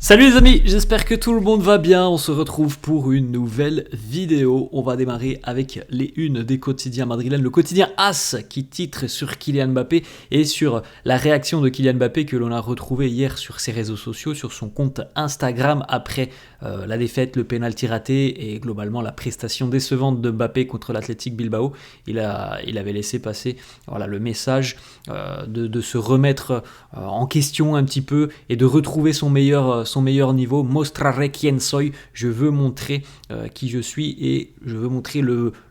Salut les amis, j'espère que tout le monde va bien, on se retrouve pour une nouvelle vidéo. On va démarrer avec les unes des quotidiens madrilènes, le quotidien AS qui titre sur Kylian Mbappé et sur la réaction de Kylian Mbappé que l'on a retrouvé hier sur ses réseaux sociaux, sur son compte Instagram après la défaite, le pénalty raté et globalement la prestation décevante de Mbappé contre l'Athletic Bilbao. Il avait laissé passer le message de se remettre en question un petit peu et de retrouver son meilleur niveau. Mostraré quién soy, je veux montrer qui je suis et je veux montrer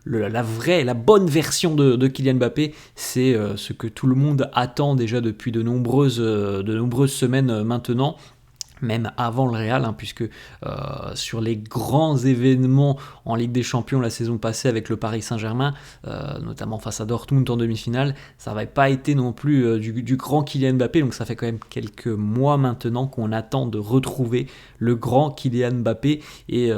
la bonne version de Kylian Mbappé. C'est ce que tout le monde attend déjà depuis de nombreuses semaines maintenant. Même avant le Real, puisque sur les grands événements en Ligue des Champions la saison passée avec le Paris Saint-Germain, notamment face à Dortmund en demi-finale, ça n'avait pas été non plus du grand Kylian Mbappé, donc ça fait quand même quelques mois maintenant qu'on attend de retrouver le grand Kylian Mbappé, et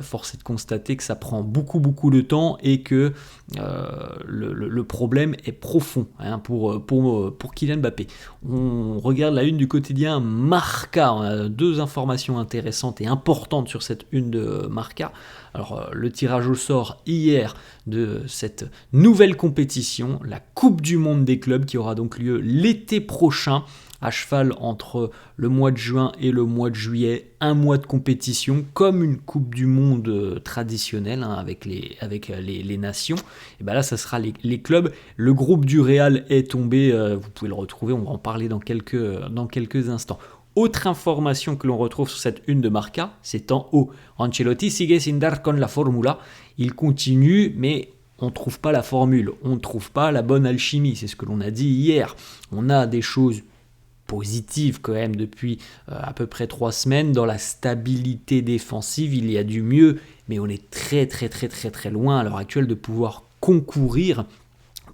force est de constater que ça prend beaucoup de temps et que le problème est profond pour Kylian Mbappé. On regarde la une du quotidien Marca, on a deux informations intéressantes et importantes sur cette une de Marca. Alors le tirage au sort hier de cette nouvelle compétition, la Coupe du Monde des clubs qui aura donc lieu l'été prochain, à cheval entre le mois de juin et le mois de juillet, un mois de compétition, comme une Coupe du Monde traditionnelle avec les nations. Et bien là, ça sera les clubs. Le groupe du Real est tombé, vous pouvez le retrouver, on va en parler dans quelques instants. Autre information que l'on retrouve sur cette une de Marca, c'est en haut. Ancelotti sigue sin dar con la formula. Il continue, mais on ne trouve pas la formule, on ne trouve pas la bonne alchimie. C'est ce que l'on a dit hier. On a des choses positive quand même depuis à peu près 3 semaines. Dans la stabilité défensive, il y a du mieux, mais on est très loin à l'heure actuelle de pouvoir concourir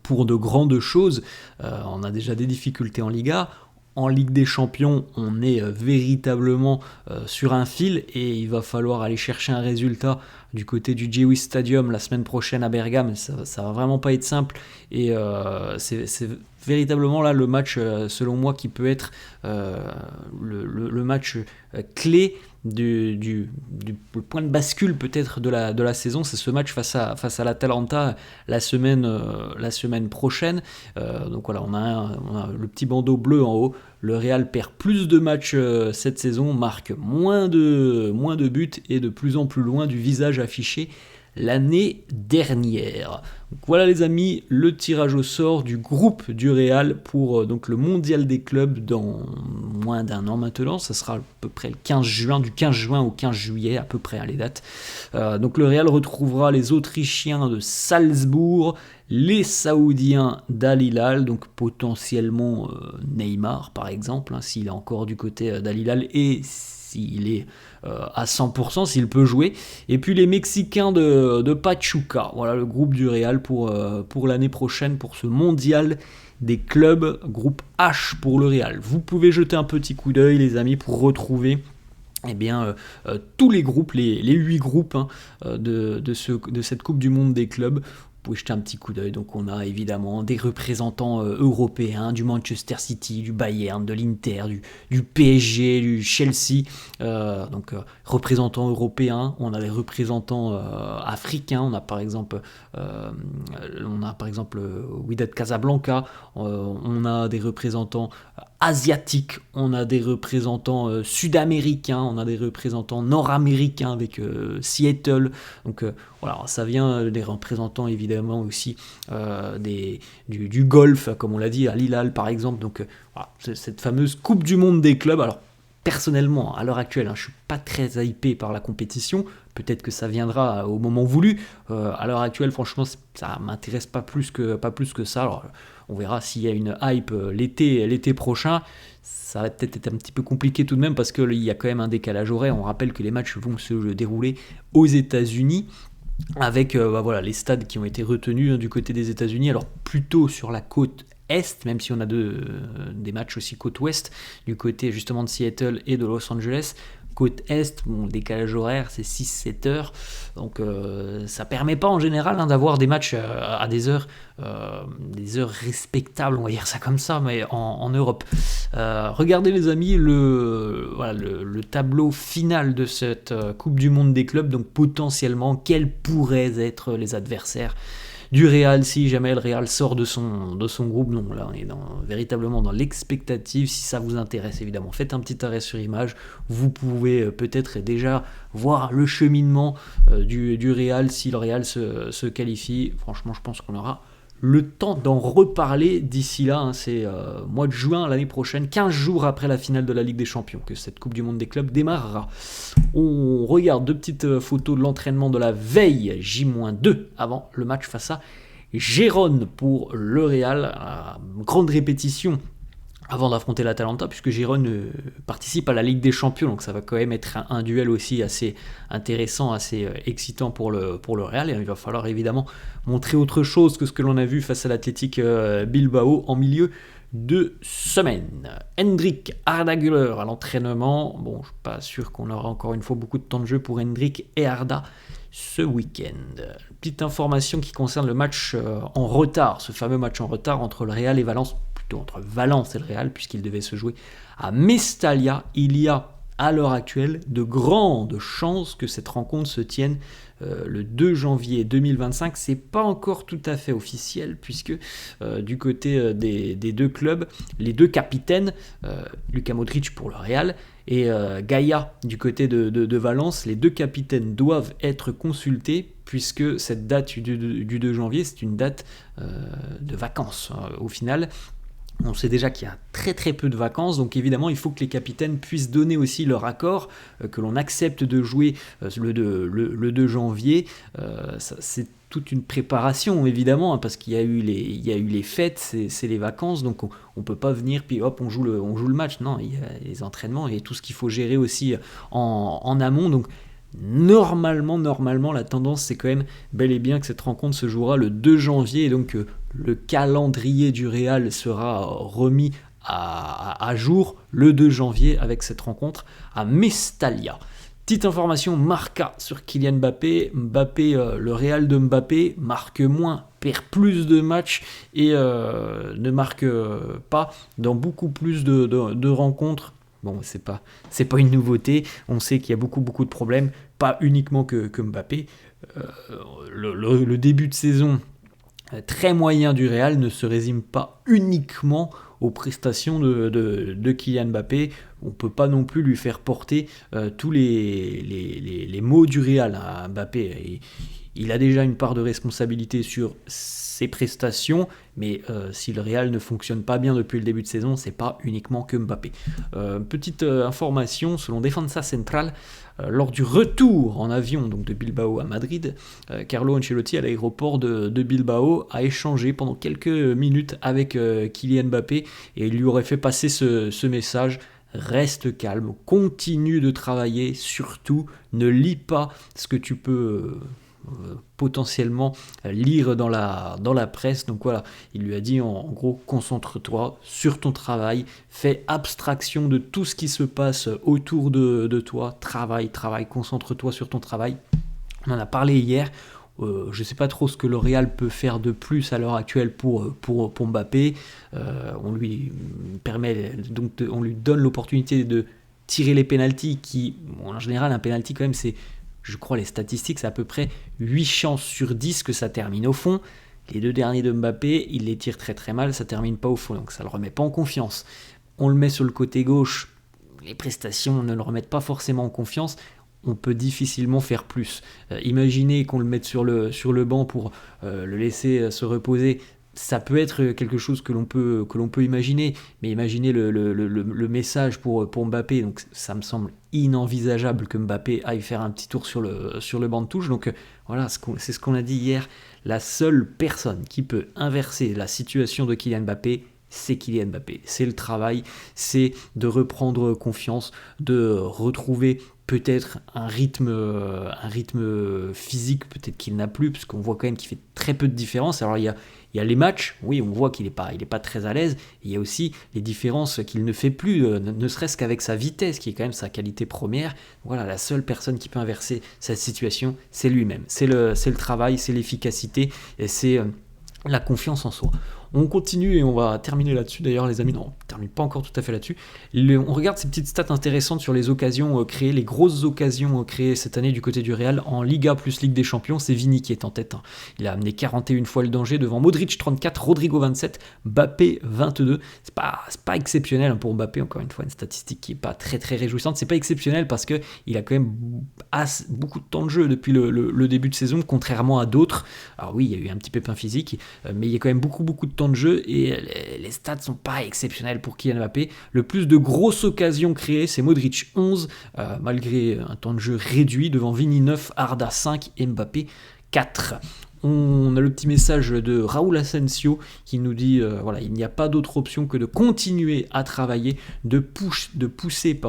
pour de grandes choses. On a déjà des difficultés en Liga. En Ligue des Champions, on est véritablement sur un fil et il va falloir aller chercher un résultat du côté du Gewiss Stadium la semaine prochaine à Bergame. Ça va vraiment pas être simple et c'est véritablement là le match, selon moi, qui peut être le match clé du point de bascule peut-être de la saison. C'est ce match face à l'Atalanta la semaine prochaine. Donc voilà, on a le petit bandeau bleu en haut. Le Real perd plus de matchs cette saison, marque moins de buts et de plus en plus loin du visage affiché l'année dernière. Donc voilà les amis, le tirage au sort du groupe du Real pour donc le mondial des clubs dans moins d'un an maintenant. Ça sera à peu près le 15 juin, du 15 juin au 15 juillet à peu près les dates. Donc le Real retrouvera les Autrichiens de Salzbourg, les Saoudiens d'Al Hilal, donc potentiellement Neymar par exemple, s'il est encore du côté d'Al Hilal et s'il est à 100%, s'il peut jouer. Et puis les Mexicains de Pachuca. Voilà le groupe du Real pour l'année prochaine, pour ce mondial des clubs, groupe H pour le Real. Vous pouvez jeter un petit coup d'œil les amis pour retrouver tous les groupes, les 8 groupes de cette Coupe du Monde des clubs. Vous pouvez jeter un petit coup d'œil. Donc on a évidemment des représentants européens, du Manchester City, du Bayern, de l'Inter, du PSG, du Chelsea. Représentants européens. On a des représentants africains. On a par exemple Wydad Casablanca. On a des représentants asiatiques. On a des représentants sud-américains. On a des représentants nord-américains avec Seattle. Donc voilà, ça vient des représentants évidemment aussi du golf, comme on l'a dit, à Hilal par exemple. Donc voilà, cette fameuse Coupe du Monde des clubs. Alors personnellement, à l'heure actuelle, je ne suis pas très hypé par la compétition. Peut-être que ça viendra au moment voulu. À l'heure actuelle, franchement, ça ne m'intéresse pas plus que ça. Alors, on verra s'il y a une hype l'été prochain. Ça va peut-être être un petit peu compliqué tout de même parce qu'il y a quand même un décalage horaire. On rappelle que les matchs vont se dérouler aux États-Unis avec les stades qui ont été retenus du côté des États-Unis. Alors plutôt sur la côte Est, même si on a des matchs aussi côte Ouest, du côté justement de Seattle et de Los Angeles. côte Est, bon, le décalage horaire c'est 6-7 heures, donc ça permet pas en général d'avoir des matchs à des heures respectables, on va dire ça comme ça, mais en Europe. Regardez les amis le tableau final de cette Coupe du Monde des clubs, donc potentiellement quels pourraient être les adversaires du Real si jamais le Real sort de son groupe. Donc là on est véritablement dans l'expectative. Si ça vous intéresse évidemment, faites un petit arrêt sur image, vous pouvez peut-être déjà voir le cheminement du Real si le Real se qualifie. Franchement je pense qu'on aura le temps d'en reparler d'ici là, c'est mois de juin l'année prochaine, 15 jours après la finale de la Ligue des Champions, que cette Coupe du Monde des clubs démarrera. On regarde 2 petites photos de l'entraînement de la veille, J-2, avant le match face à Gérone pour le Real. Grande répétition avant d'affronter l'Atalanta, puisque Gérone participe à la Ligue des Champions, donc ça va quand même être un duel aussi assez intéressant, assez excitant pour le Real, et il va falloir évidemment montrer autre chose que ce que l'on a vu face à l'Athletic Bilbao en milieu de semaine. Hendrik Arda Güler à l'entraînement. Bon, je ne suis pas sûr qu'on aura encore une fois beaucoup de temps de jeu pour Hendrik et Arda ce week-end. Petite information qui concerne le match en retard, ce fameux match en retard entre le Real et Valence, plutôt entre Valence et le Real, puisqu'il devait se jouer à Mestalla. Il y a à l'heure actuelle de grandes chances que cette rencontre se tienne le 2 janvier 2025. C'est pas encore tout à fait officiel, puisque du côté des deux clubs, les deux capitaines, Luka Modric pour le Real et Gaïa du côté de Valence, les deux capitaines doivent être consultés, puisque cette date du 2 janvier, c'est une date de vacances au final. On sait déjà qu'il y a très très peu de vacances, donc évidemment il faut que les capitaines puissent donner aussi leur accord, que l'on accepte de jouer le 2 janvier. C'est toute une préparation évidemment, parce qu'il y a eu les fêtes, c'est les vacances, donc on peut pas venir puis hop on joue le match. Non, il y a les entraînements et tout ce qu'il faut gérer aussi en amont. Donc normalement la tendance c'est quand même bel et bien que cette rencontre se jouera le 2 janvier, et donc le calendrier du Real sera remis à jour le 2 janvier avec cette rencontre à Mestalla. Petite information Marca sur Kylian Mbappé. Le Real de Mbappé marque moins, perd plus de matchs et ne marque pas dans beaucoup plus de rencontres. Bon, c'est pas une nouveauté, on sait qu'il y a beaucoup de problèmes, pas uniquement que Mbappé. Le début de saison très moyen du Real ne se résume pas uniquement aux prestations de Kylian Mbappé. On ne peut pas non plus lui faire porter tous les maux du Real à Mbappé. Il a déjà une part de responsabilité sur ses prestations, mais si le Real ne fonctionne pas bien depuis le début de saison, c'est pas uniquement que Mbappé. Petite information, selon Defensa Central, lors du retour en avion donc de Bilbao à Madrid, Carlo Ancelotti à l'aéroport de Bilbao a échangé pendant quelques minutes avec Kylian Mbappé, et il lui aurait fait passer ce message: reste calme, continue de travailler, surtout ne lis pas ce que tu peux potentiellement lire dans la presse. Donc voilà, il lui a dit en gros: concentre-toi sur ton travail, fais abstraction de tout ce qui se passe autour de toi, travaille, concentre-toi sur ton travail. On en a parlé hier. Je ne sais pas trop ce que le Real peut faire de plus à l'heure actuelle pour Mbappé. On lui donne l'opportunité de tirer les pénaltys qui, en général, un pénalty quand même, c'est, je crois, les statistiques, c'est à peu près 8 chances sur 10 que ça termine au fond. Les 2 derniers de Mbappé, il les tire très très mal, ça termine pas au fond, donc ça le remet pas en confiance. On le met sur le côté gauche, les prestations ne le remettent pas forcément en confiance. On peut difficilement faire plus. Imaginez qu'on le mette sur le banc pour le laisser se reposer. Ça peut être quelque chose que l'on peut imaginer, mais imaginez le message pour Mbappé. Donc ça me semble inenvisageable que Mbappé aille faire un petit tour sur le banc de touche. Donc voilà, c'est ce qu'on a dit hier. La seule personne qui peut inverser la situation de Kylian Mbappé, c'est Kylian Mbappé, c'est le travail, c'est de reprendre confiance, de retrouver peut-être un rythme physique, peut-être qu'il n'a plus, parce qu'on voit quand même qu'il fait très peu de différence. Alors il y a les matchs, oui, on voit qu'il n'est pas très à l'aise. Il y a aussi les différences qu'il ne fait plus, ne serait-ce qu'avec sa vitesse, qui est quand même sa qualité première. Voilà, la seule personne qui peut inverser cette situation, c'est lui-même. C'est le travail, c'est l'efficacité, et c'est la confiance en soi. On continue et on va terminer là-dessus. D'ailleurs, les amis, non, on ne termine pas encore tout à fait là-dessus. On regarde ces petites stats intéressantes sur les occasions créées, les grosses occasions créées cette année du côté du Real en Liga plus Ligue des Champions. C'est Vini qui est en tête. Il a amené 41 fois le danger devant Modric 34, Rodrigo 27, Mbappé 22. C'est pas exceptionnel pour Mbappé, encore une fois, une statistique qui n'est pas très très réjouissante. C'est pas exceptionnel parce qu'il a quand même beaucoup de temps de jeu depuis le début de saison, contrairement à d'autres. Alors oui, il y a eu un petit pépin physique, mais il y a quand même beaucoup de temps de jeu et les stats sont pas exceptionnels pour Kylian Mbappé. Le plus de grosses occasions créées, c'est Modric 11, malgré un temps de jeu réduit, devant Vini 9, Arda 5 et Mbappé 4. On a le petit message de Raúl Asensio qui nous dit voilà, il n'y a pas d'autre option que de continuer à travailler, de pousser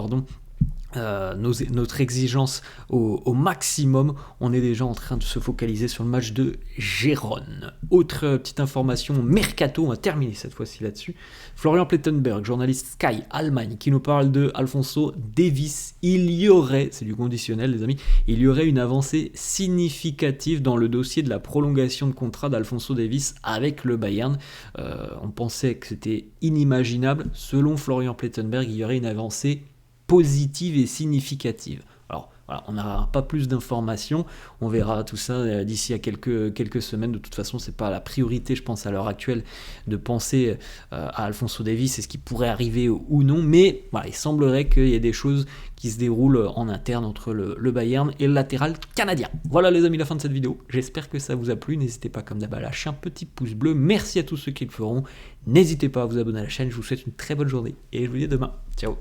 notre exigence au maximum. On est déjà en train de se focaliser sur le match de Gérone. Autre petite information mercato, on va terminer cette fois-ci là-dessus. Florian Plettenberg, journaliste Sky Allemagne, qui nous parle de Alphonso Davies. Il y aurait, c'est du conditionnel les amis, il y aurait une avancée significative dans le dossier de la prolongation de contrat d'Alphonso Davies avec le Bayern. On pensait que c'était inimaginable. Selon Florian Plettenberg, il y aurait une avancée positive et significative. Alors voilà, on n'aura pas plus d'informations, on verra tout ça d'ici à quelques semaines. De toute façon, c'est pas la priorité, je pense, à l'heure actuelle de penser à Alphonso Davies et ce qui pourrait arriver ou non, mais voilà, il semblerait qu'il y ait des choses qui se déroulent en interne entre le Bayern et le latéral canadien. Voilà les amis, la fin de cette vidéo. J'espère que ça vous a plu. N'hésitez pas comme d'hab à lâcher un petit pouce bleu. Merci à tous ceux qui le feront. N'hésitez pas à vous abonner à la chaîne. Je vous souhaite une très bonne journée et je vous dis à demain. Ciao.